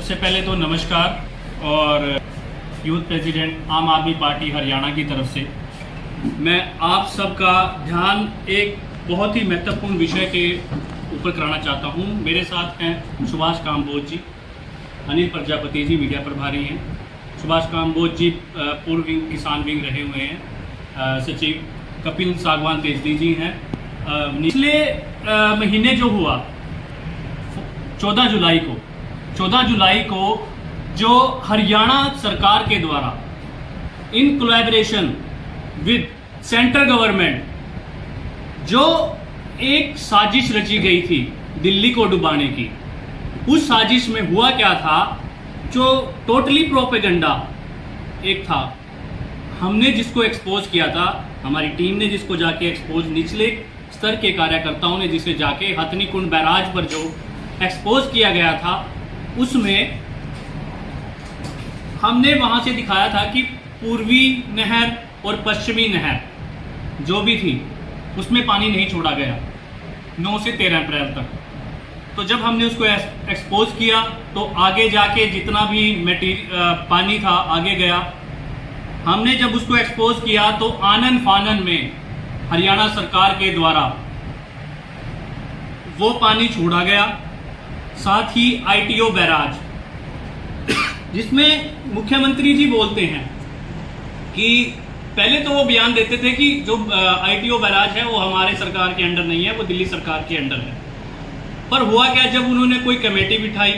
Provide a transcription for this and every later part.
सबसे पहले तो नमस्कार और यूथ प्रेसिडेंट आम आदमी पार्टी हरियाणा की तरफ से मैं आप सबका ध्यान एक बहुत ही महत्वपूर्ण विषय के ऊपर कराना चाहता हूं। मेरे साथ हैं सुभाष काम्बोज जी, अनिल प्रजापति जी मीडिया प्रभारी हैं, सुभाष काम्बोज जी पूर्व विंग किसान विंग रहे हुए हैं, सचिव कपिल सागवान तेजली जी हैं। पिछले महीने जो हुआ 14 जुलाई को जो हरियाणा सरकार के द्वारा in collaboration with central government जो एक साजिश रची गई थी दिल्ली को डुबाने की, उस साजिश में हुआ क्या था, जो टोटली प्रोपेगेंडा एक था। हमने जिसको एक्सपोज किया था, हमारी टीम ने जिसको जाके एक्सपोज, निचले स्तर के कार्यकर्ताओं ने जिसे जाके हथनी कुंड बैराज पर जो एक्सपोज किया गया था, उसमें हमने वहां से दिखाया था कि पूर्वी नहर और पश्चिमी नहर जो भी थी उसमें पानी नहीं छोड़ा गया 9 से 13 अप्रैल तक। तो जब हमने उसको एक्सपोज किया तो आगे जाके जितना भी पानी था आगे गया। हमने जब उसको एक्सपोज किया तो आनन फानन में हरियाणा सरकार के द्वारा वो पानी छोड़ा गया। साथ ही आईटीओ बैराज, जिसमें मुख्यमंत्री जी बोलते हैं कि पहले तो वो बयान देते थे कि जो आईटीओ बैराज है वो हमारे सरकार के अंडर नहीं है, वो दिल्ली सरकार के अंडर है। पर हुआ क्या, जब उन्होंने कोई कमेटी बिठाई,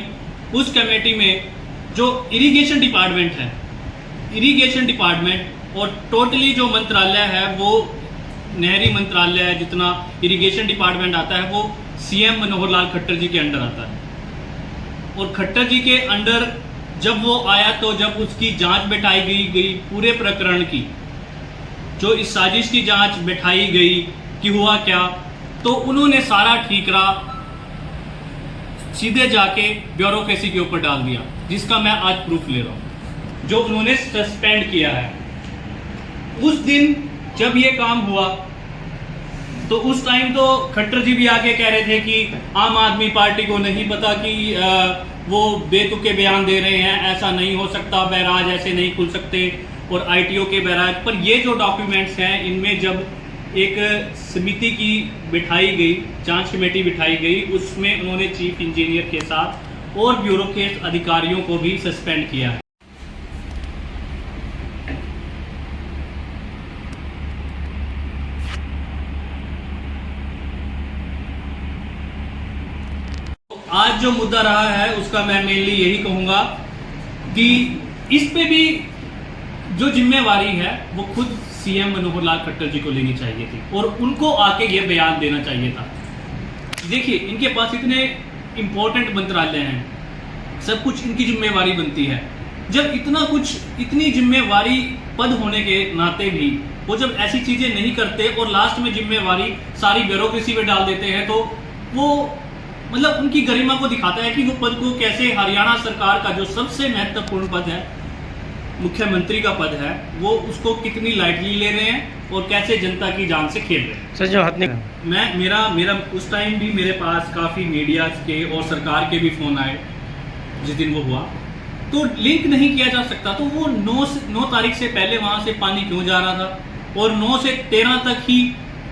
उस कमेटी में जो इरिगेशन डिपार्टमेंट है, इरिगेशन डिपार्टमेंट और टोटली जो मंत्रालय है वो नहरी मंत्रालय है, जितना इरिगेशन डिपार्टमेंट आता है वो सीएम मनोहर लाल खट्टर जी के अंडर आता है। और खट्टर जी के अंडर जब वो आया तो जब उसकी जांच बैठाई गई पूरे प्रकरण की, जो इस साजिश की जांच बैठाई गई कि हुआ क्या, तो उन्होंने सारा ठीकरा सीधे जाके ब्यूरोक्रेसी के ऊपर डाल दिया, जिसका मैं आज प्रूफ ले रहा हूं, जो उन्होंने सस्पेंड किया है। उस दिन जब ये काम हुआ तो उस टाइम तो खट्टर जी भी आके कह रहे थे कि आम आदमी पार्टी को नहीं पता कि वो बेतुके बयान दे रहे हैं, ऐसा नहीं हो सकता, बैराज ऐसे नहीं खुल सकते, और आईटीओ के बैराज पर ये जो डॉक्यूमेंट्स हैं, इनमें जब एक समिति की बिठाई गई, जांच कमेटी बिठाई गई, उसमें उन्होंने चीफ इंजीनियर के साथ और ब्यूरो के अधिकारियों को भी सस्पेंड किया है। आज जो मुद्दा रहा है उसका मैं मेनली यही कहूंगा कि इस पे भी जो जिम्मेवारी है वो खुद सीएम मनोहर लाल खट्टर जी को लेनी चाहिए थी और उनको आके ये बयान देना चाहिए था। देखिए, इनके पास इतने इंपॉर्टेंट मंत्रालय हैं, सब कुछ इनकी जिम्मेवारी बनती है। जब इतना कुछ, इतनी जिम्मेवारी पद होने के नाते भी वो जब ऐसी चीजें नहीं करते और लास्ट में जिम्मेवारी सारी ब्यूरोक्रेसी में डाल देते हैं, तो वो मतलब उनकी गरिमा को दिखाता है कि वो पद को कैसे हरियाणा सरकार का जो सबसे महत्वपूर्ण पद है, मुख्यमंत्री का पद है, वो उसको कितनी लाइटली ले रहे हैं और कैसे जनता की जान से खेल रहे हैं। सर, जो हाथ मेरा उस टाइम भी मेरे पास काफी मीडिया के और सरकार के भी फोन आए जिस दिन वो हुआ, तो लिंक नहीं किया जा सकता। तो वो 9 तारीख से पहले वहां से पानी क्यों जा रहा था और 9 से 13 तक ही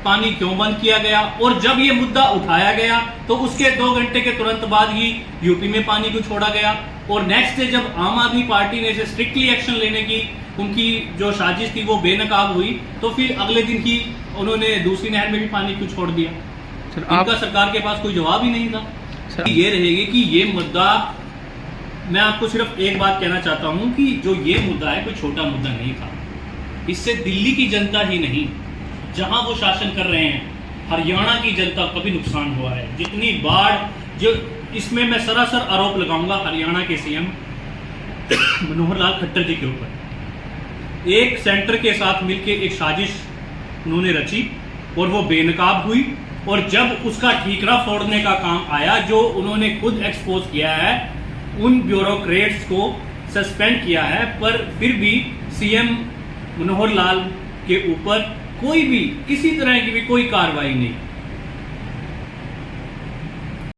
पानी क्यों बंद किया गया, और जब ये मुद्दा उठाया गया तो उसके 2 घंटे के तुरंत बाद ही यूपी में पानी को छोड़ा गया। और नेक्स्ट डे जब आम आदमी पार्टी ने इसे स्ट्रिक्टली एक्शन लेने की उनकी जो साजिश थी वो बेनकाब हुई, तो फिर अगले दिन ही उन्होंने दूसरी नहर में भी पानी को छोड़ दिया। इनका सरकार के पास कोई जवाब ही नहीं था। ये रहेगी कि ये मुद्दा, मैं आपको सिर्फ एक बात कहना चाहता हूं कि जो ये मुद्दा है कोई छोटा मुद्दा नहीं था। इससे दिल्ली की जनता ही नहीं, जहां वो शासन कर रहे हैं, हरियाणा की जनता का भी नुकसान हुआ है। जितनी बाढ़, जो इसमें मैं सरासर आरोप लगाऊंगा हरियाणा के सीएम मनोहर लाल खट्टर जी के ऊपर। एक सेंटर के साथ मिलकर एक साजिश उन्होंने रची और वो बेनकाब हुई, और जब उसका ठीकरा फोड़ने का काम आया, जो उन्होंने खुद एक्सपोज किया है, उन ब्यूरोक्रेट्स को सस्पेंड किया है, पर फिर भी सीएम मनोहर लाल के ऊपर कोई भी किसी तरह की भी कोई कार्रवाई नहीं।